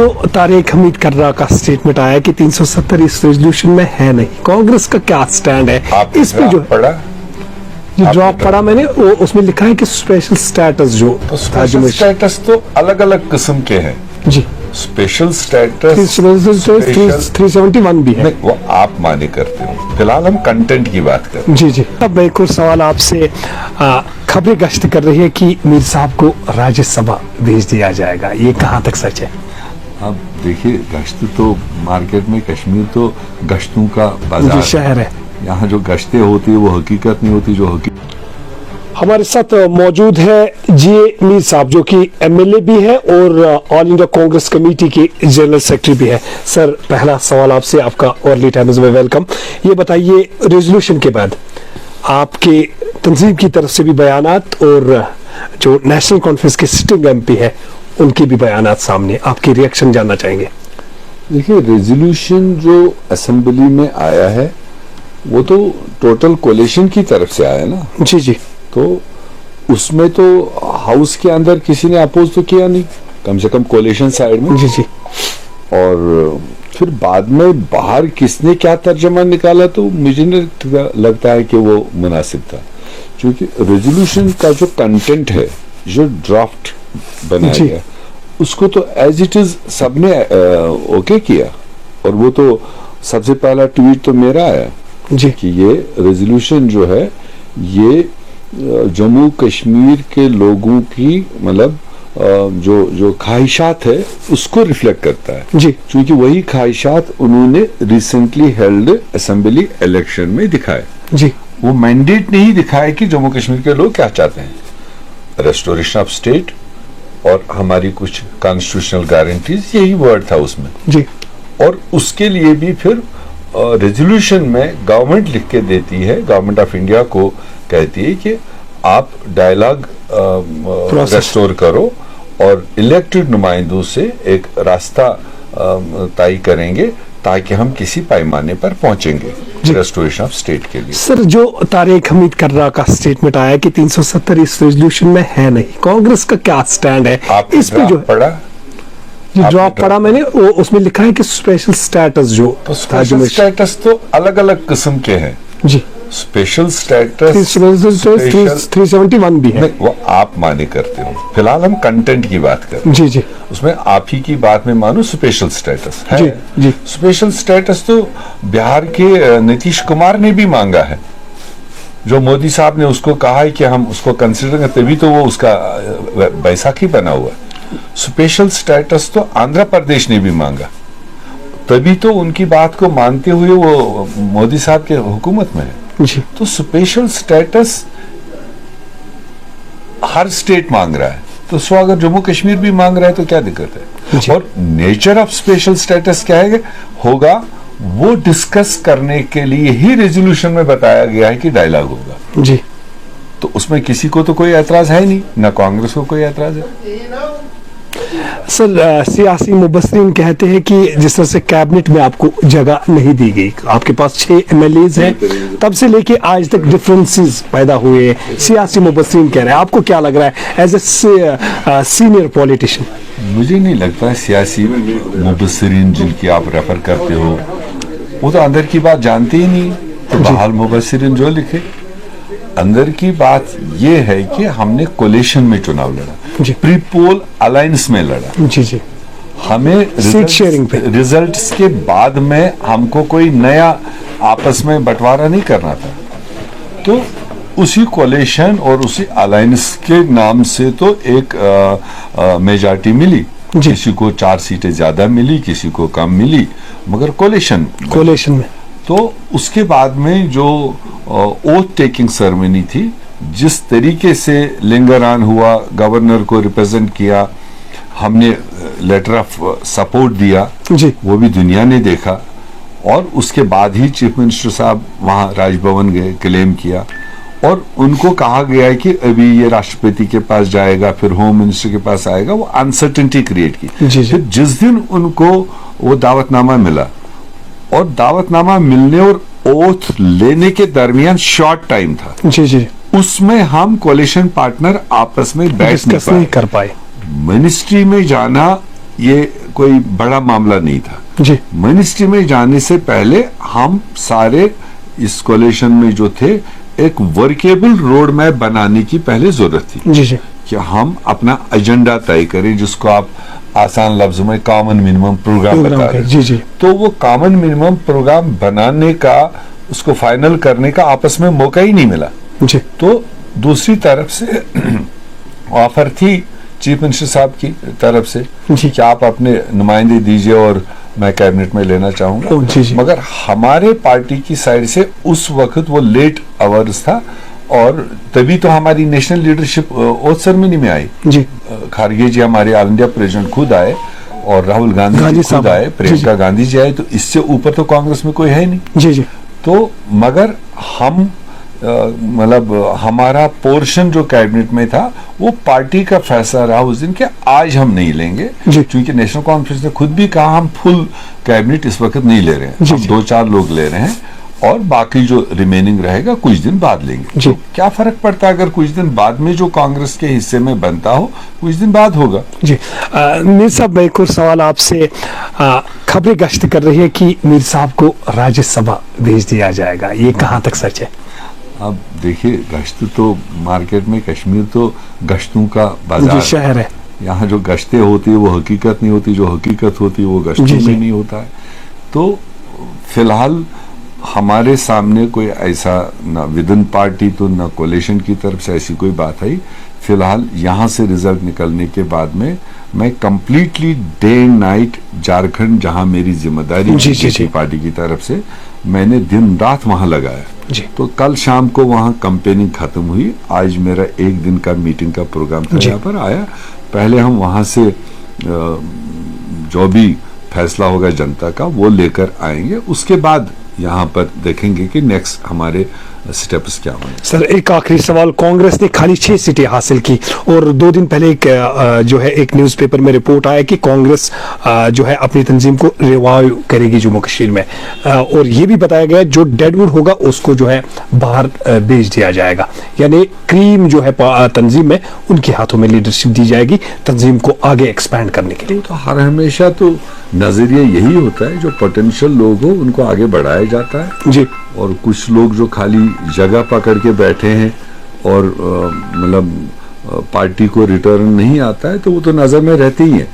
जो तारिक हमीद कर्रा का स्टेटमेंट आया कि 370 इस रेजोल्यूशन में है नहीं, कांग्रेस का क्या स्टैंड है इस पे? जो पढ़ा जो ड्रॉप पढ़ा मैंने, वो उसमें लिखा है कि स्पेशल स्टेटस जो स्पेशल स्टेटस तो अलग अलग किस्म के हैं जी। स्पेशल स्टेटस 371 भी है। नहीं, वो आप माने करते हो, फिलहाल हम कंटेंट की बात कर। जी जी। अब एक और सवाल आपसे, खबरें गश्त कर रही है कि मीर साहब को राज्यसभा भेज दिया जाएगा, ये कहाँ तक सच है? अब देखिए, गश्त तो मार्केट में, कश्मीर तो गश्तों का बाजार शहर है, यहाँ जो गश्तें होती है वो हकीकत नहीं होती। जो हकीकत हमारे साथ मौजूद है जी मीर साहब, जो कि एमएलए भी है और ऑल इंडिया कांग्रेस कमेटी के जनरल सेक्रेटरी भी है। सर, पहला सवाल आपसे, आपका अर्ली टाइम्स में वेलकम। ये बताइए, रेजोल्यूशन के बाद आपके तंजीम की तरफ से भी बयानात और जो नेशनल कॉन्फ्रेंस के सिटिंग एमपी है उनके भी बयानात सामने, आपकी रिएक्शन जानना चाहेंगे। देखिए, रेजोल्यूशन जो असेंबली में आया है वो तो टोटल कोलिशन की तरफ से आया ना। जी जी। तो उसमें तो हाउस के अंदर किसी ने अपोज तो किया नहीं, कम से कम कोलिशन साइड में। जी जी। और फिर बाद में बाहर किसने क्या तर्जमा निकाला तो मुझे नहीं लगता है कि वो मुनासिब था, क्योंकि रेजोल्यूशन का जो कंटेंट है, जो ड्राफ्ट बनाया गया, उसको तो एज इट इज सबने ओके किया। और वो तो सबसे पहला ट्वीट तो मेरा आया जी कि ये रेजोल्यूशन जो है ये जम्मू कश्मीर के लोगों की मतलब जो ख्वाहिशात है उसको रिफ्लेक्ट करता है जी, क्योंकि वही ख्वाहिशात उन्होंने रिसेंटली हेल्ड असेंबली इलेक्शन में दिखाए जी। वो मैंडेट नहीं दिखाया कि जम्मू कश्मीर के लोग क्या चाहते हैं, रेस्टोरेशन ऑफ स्टेट और हमारी कुछ कॉन्स्टिट्यूशनल गारंटीज, यही वर्ड था उसमें जी। और उसके लिए भी फिर रेजोल्यूशन में गवर्नमेंट लिख के देती है, गवर्नमेंट ऑफ इंडिया को कहती है कि आप डायलॉग रेस्टोर करो और इलेक्टेड नुमाइंदों से एक रास्ता तय करेंगे ताकि हम किसी पैमाने पर पहुंचेंगे रेस्टोरेशन ऑफ स्टेट के लिए। सर, जो तारिक हमीद कर्रा का स्टेटमेंट आया कि 370 इस रेजोल्यूशन में है नहीं, कांग्रेस का क्या स्टैंड है इस पे? जो पढ़ा जो ड्रॉप पढ़ा मैंने, वो उसमें लिखा है कि स्पेशल स्टेटस जो स्पेशल स्टेटस तो अलग अलग किस्म के हैं जी। स्पेशल स्टेटस 371 भी है। वो आप माने करते हो, फिलहाल हम कंटेंट की बात कर रहे हैं। जी जी। उसमें आप ही की बात में मानो स्पेशल स्टेटस है। जी जी। स्पेशल स्टेटस तो बिहार के नीतीश कुमार ने भी मांगा है, जो मोदी साहब ने उसको कहा है कि हम उसको कंसिडर करें, तभी तो वो उसका बैसाखी बना हुआ है। स्पेशल स्टेटस तो आंध्र प्रदेश ने भी मांगा, तभी तो उनकी बात को मानते हुए वो मोदी साहब के हुकूमत में है जी। तो स्पेशल स्टेटस हर स्टेट मांग रहा है, तो सो अगर जम्मू कश्मीर भी मांग रहा है तो क्या दिक्कत है? और नेचर ऑफ स्पेशल स्टेटस क्या है होगा वो डिस्कस करने के लिए ही रेजोल्यूशन में बताया गया है कि डायलॉग होगा जी। तो उसमें किसी को तो कोई एतराज है नहीं, ना कांग्रेस को कोई एतराज है। सर, सियासी मुबस्सिरीन कहते हैं कि जिस तरह से कैबिनेट में आपको जगह नहीं दी गई, आपके पास 6 एमएलएज हैं, तब से लेके आज तक डिफरेंसेस पैदा हुए, सियासी मुबस्सिरीन कह रहे हैं। आपको क्या लग रहा है एज ए सीनियर पॉलिटिशियन? मुझे नहीं लगता है सियासी मुबस्सिरीन जिनकी आप रेफर करते हो वो तो अंदर की बात जानते ही नहीं, तो बहाल मुबस्सिरीन जो लिखे। अंदर की बात यह है कि हमने कोलिशन में चुनाव लड़ा, प्री पोल अलायंस में लड़ा जी जी। हमें सीट शेयरिंग पे रिजल्ट्स के बाद में हमको कोई नया आपस में बंटवारा नहीं करना था, तो उसी कोलिशन और उसी अलायंस के नाम से तो एक मेजॉरिटी मिली, किसी को 4 सीटें ज्यादा मिली, किसी को कम मिली, मगर कोलिशन में तो उसके बाद में जो ओथ टेकिंग सेरेमनी थी, जिस तरीके से लिंगरान हुआ, गवर्नर को रिप्रेजेंट किया, हमने लेटर ऑफ सपोर्ट दिया जी, वो भी दुनिया ने देखा। और उसके बाद ही चीफ मिनिस्टर साहब वहां राजभवन गए, क्लेम किया और उनको कहा गया है कि अभी ये राष्ट्रपति के पास जाएगा, फिर होम मिनिस्टर के पास आएगा, वो अनसर्टेनिटी क्रिएट की। फिर जिस दिन उनको वो दावतनामा मिला और दावतनामा मिलने और ओथ लेने के दरमियान शॉर्ट टाइम था जी जी, उसमें हम कोलिशन पार्टनर आपस में बैठ नहीं कर पाए। मिनिस्ट्री में जाना ये कोई बड़ा मामला नहीं था। जी मिनिस्ट्री में जाने से पहले हम सारे इस कोalition में जो थे एक वर्केबल रोड मैप बनाने की पहले जरूरत थी जी जी कि हम अपना एजेंडा तय करें, जिसको आप आसान लफ्जों में कॉमन मिनिमम प्रोग्राम बता रहे हैं। जी जी तो वो कॉमन मिनिमम प्रोग्राम बनाने का, उसको फाइनल करने का आपस में मौका ही नहीं मिला। जी तो दूसरी तरफ से ऑफर थी चीफ मिनिस्टर साहब की तरफ से जी। कि आप अपने नुमाइंदे दीजिए और मैं कैबिनेट में लेना चाहूंगा। जी जी मगर हमारे पार्टी की साइड से उस वक्त वो लेट आवर्स था और तभी तो हमारी नेशनल लीडरशिप ओथ सेरेमनी में आई। जी खारगे जी हमारे ऑल इंडिया प्रेसिडेंट खुद आए और राहुल गांधी जी खुद साहब आए, प्रियंका गांधी जी आए, तो इससे ऊपर तो कांग्रेस में कोई है नहीं। जी जी तो मगर हम मतलब हमारा पोर्शन जो कैबिनेट में था वो पार्टी का फैसला रहा उस दिन कि आज हम नहीं लेंगे, जी। क्योंकि नेशनल कॉन्फ्रेंस ने खुद भी कहा हम फुल कैबिनेट इस वक्त नहीं ले रहे हैं, जी, हम जी। 2-4 लोग ले रहे हैं और बाकी जो रिमेनिंग रहेगा कुछ दिन बाद लेंगे। जी। तो क्या फर्क पड़ता है अगर कुछ दिन बाद में जो कांग्रेस के हिस्से में बनता हो कुछ दिन बाद होगा। जी मीर साहब, मैं एक और सवाल आपसे, खबरें गश्त कर रही है कि मीर साहब को राज्यसभा भेज दिया जाएगा, ये कहाँ तक सच है? अब देखिए, गश्त तो मार्केट में, कश्मीर तो गश्तों का बाजार जी शहर है। यहाँ जो गश्तें होती है वो हकीकत नहीं होती, जो हकीकत होती है वो गश्तों जी, जी। में नहीं होता है। तो फिलहाल हमारे सामने कोई ऐसा ना विद इन पार्टी तो ना कोalition की तरफ से ऐसी कोई बात आई। फिलहाल यहाँ से रिजल्ट निकलने के बाद में मैं completely day and night Jharkhand, जहाँ मेरी जिम्मेदारी जी, जी, जी। पार्टी की तरफ से, मैंने दिन रात वहाँ लगाया। जी तो कल शाम को वहाँ कंपेनिंग खत्म हुई, आज मेरा एक दिन का मीटिंग का प्रोग्राम था, जी। यहाँ पर आया। पहले हम वहाँ से जो भी फैसला होगा जनता का वो लेकर आएंगे, उसके बाद यहाँ पर देखेंगे कि नेक्स्ट हमारे स्टेप्स क्या होंगे। सर, एक आखिरी सवाल, कांग्रेस ने खाली 6 सीटें हासिल की और 2 दिन पहले एक जो है एक न्यूज़पेपर में रिपोर्ट आया कि कांग्रेस जो है अपनी तंजीम को रिवाइव करेगी जम्मू कश्मीर में, और ये भी बताया गया जो डेडवुड होगा उसको जो है बाहर भेज दिया जाएगा, यानी क्रीम जो है तंजीम में उनके हाथों में लीडरशिप दी जाएगी तंजीम को आगे एक्सपैंड करने के लिए। तो हर हमेशा तो नजरिया यही होता है, जो पोटेंशियल लोग हो उनको आगे बढ़ाया जाता है जी और कुछ लोग जो खाली जगह पकड़ के बैठे हैं और मतलब पार्टी को रिटर्न नहीं आता है तो वो तो नजर में रहते ही हैं।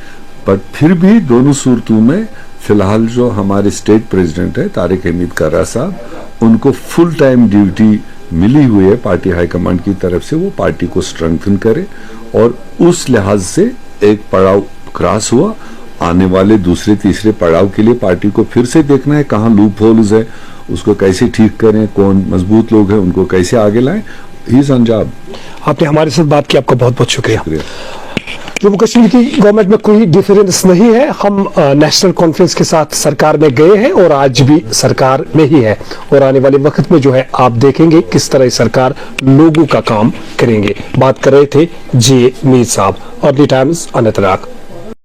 बट फिर भी दोनों सूरतों में फिलहाल जो हमारे स्टेट प्रेसिडेंट है तारिक हमीद कर्रा साहब, उनको फुल टाइम ड्यूटी मिली हुई है पार्टी हाईकमांड की तरफ से, वो पार्टी को स्ट्रेंथन करे और उस लिहाज से एक पड़ाव क्रॉस हुआ। आने वाले दूसरे तीसरे पड़ाव के लिए पार्टी को फिर से देखना है कहाँ लूप होल्स है, उसको कैसे ठीक करें, कौन मजबूत लोग हैं उनको कैसे आगे लाएं। ही संजाब, आपने हमारे साथ बात की, आपका बहुत बहुत शुक्रिया। शुक्रिया। जम्मू कश्मीर की गवर्नमेंट में कोई डिफरेंस नहीं है, हम नेशनल कॉन्फ्रेंस के साथ सरकार में गए हैं और आज भी सरकार में ही है, और आने वाले वक्त में जो है आप देखेंगे किस तरह सरकार लोगों का काम करेंगे। बात कर रहे थे जे मीर साहब, अर्ली टाइम्स, अनंतनाग।